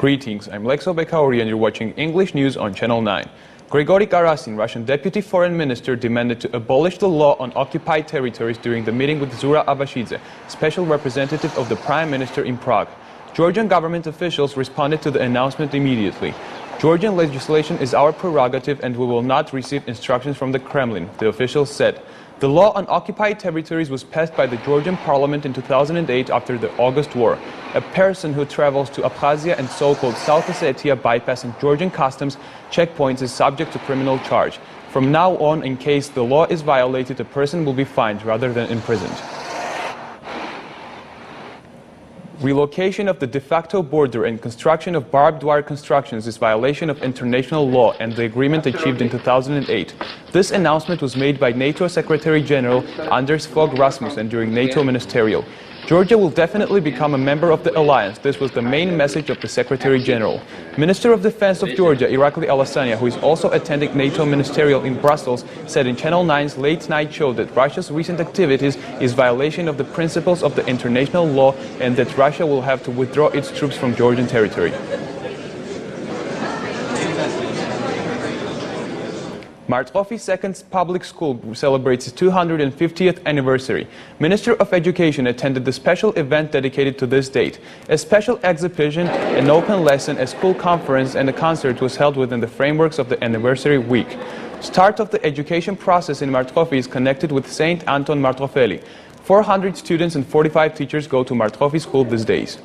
Greetings, I'm Lexo Bekauri and you're watching English News on Channel 9. Grigory Karasin, Russian Deputy Foreign Minister, demanded to abolish the law on occupied territories during the meeting with Zura Abashidze, special representative of the Prime Minister in Prague. Georgian government officials responded to the announcement immediately. Georgian legislation is our prerogative and we will not receive instructions from the Kremlin, the officials said. The law on occupied territories was passed by the Georgian parliament in 2008 after the August War. A person who travels to Abkhazia and so-called South Ossetia bypassing Georgian customs checkpoints is subject to criminal charge. From now on, in case the law is violated, a person will be fined rather than imprisoned. Relocation of the de facto border and construction of barbed wire constructions is violation of international law and the agreement achieved in 2008. This announcement was made by NATO Secretary General Anders Fogh Rasmussen during NATO Ministerial. Georgia will definitely become a member of the alliance. This was the main message of the Secretary General. Minister of Defense of Georgia, Irakli Alasania, who is also attending NATO Ministerial in Brussels, said in Channel 9's late night show that Russia's recent activities is violation of the principles of the international law and that Russia will have to withdraw its troops from Georgian territory. Martkofi Second Public School celebrates its 250th anniversary. Minister of Education attended the special event dedicated to this date. A special exhibition, an open lesson, a school conference and a concert was held within the frameworks of the anniversary week. Start of the education process in Martkofi is connected with Saint Anton Martkofeli. 400 students and 45 teachers go to Martkofi school these days.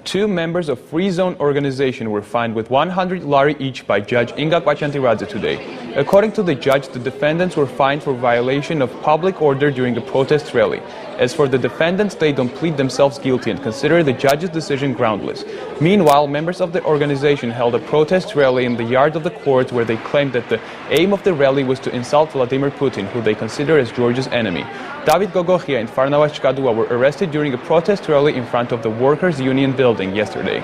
Two members of Free Zone organization were fined with 100 lari each by Judge Inga Kwachantiradze today. According to the judge, the defendants were fined for violation of public order during a protest rally. As for the defendants, they don't plead themselves guilty and consider the judge's decision groundless. Meanwhile, members of the organization held a protest rally in the yard of the court where they claimed that the aim of the rally was to insult Vladimir Putin, who they consider as Georgia's enemy. David Gogochia and Farnavas Chkadua were arrested during a protest rally in front of the Workers' Union building yesterday.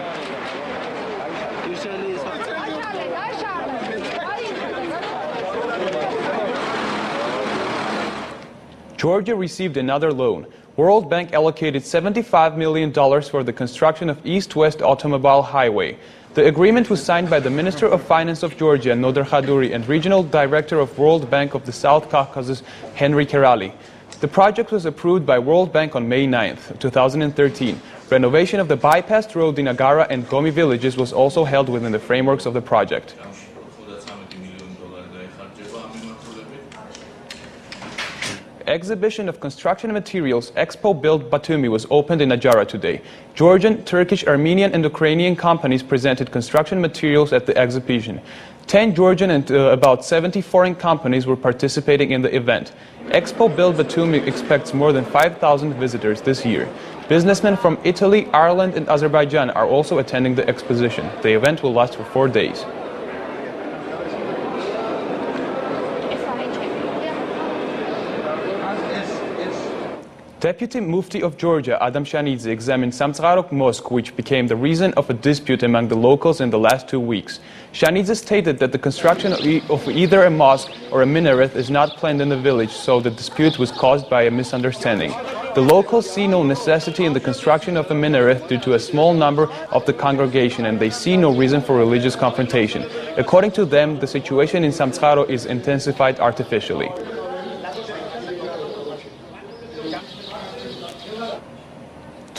Georgia received another loan. World Bank allocated $75 million for the construction of East-West Automobile Highway. The agreement was signed by the Minister of Finance of Georgia, Nodar Khaduri, and Regional Director of World Bank of the South Caucasus, Henry Kerali. The project was approved by World Bank on May 9, 2013. Renovation of the bypassed road in Agara and Gomi villages was also held within the frameworks of the project. Exhibition of construction materials Expo Build Batumi was opened in Ajara today. Georgian, Turkish, Armenian and Ukrainian companies presented construction materials at the exhibition. 10 Georgian and about 70 foreign companies were participating in the event. Expo Build Batumi expects more than 5,000 visitors this year. Businessmen from Italy, Ireland and Azerbaijan are also attending the exposition. The event will last for 4 days. Deputy Mufti of Georgia, Adam Shanidze, examined Samtsarok Mosque, which became the reason of a dispute among the locals in the last 2 weeks. Shanidze stated that the construction of either a mosque or a minaret is not planned in the village, so the dispute was caused by a misunderstanding. The locals see no necessity in the construction of a minaret due to a small number of the congregation, and they see no reason for religious confrontation. According to them, the situation in Samtsaro is intensified artificially.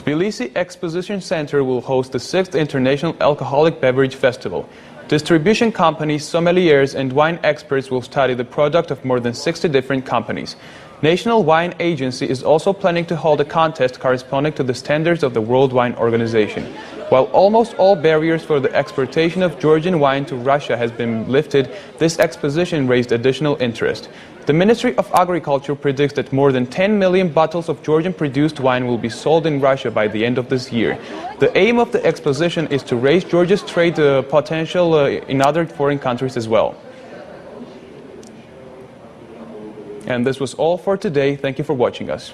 Tbilisi Exposition Center will host the 6th International Alcoholic Beverage Festival. Distribution companies, sommeliers and wine experts will study the product of more than 60 different companies. National Wine Agency is also planning to hold a contest corresponding to the standards of the World Wine Organization. While almost all barriers for the exportation of Georgian wine to Russia has been lifted, this exposition raised additional interest. The Ministry of Agriculture predicts that more than 10 million bottles of Georgian-produced wine will be sold in Russia by the end of this year. The aim of the exposition is to raise Georgia's trade potential in other foreign countries as well. And this was all for today. Thank you for watching us.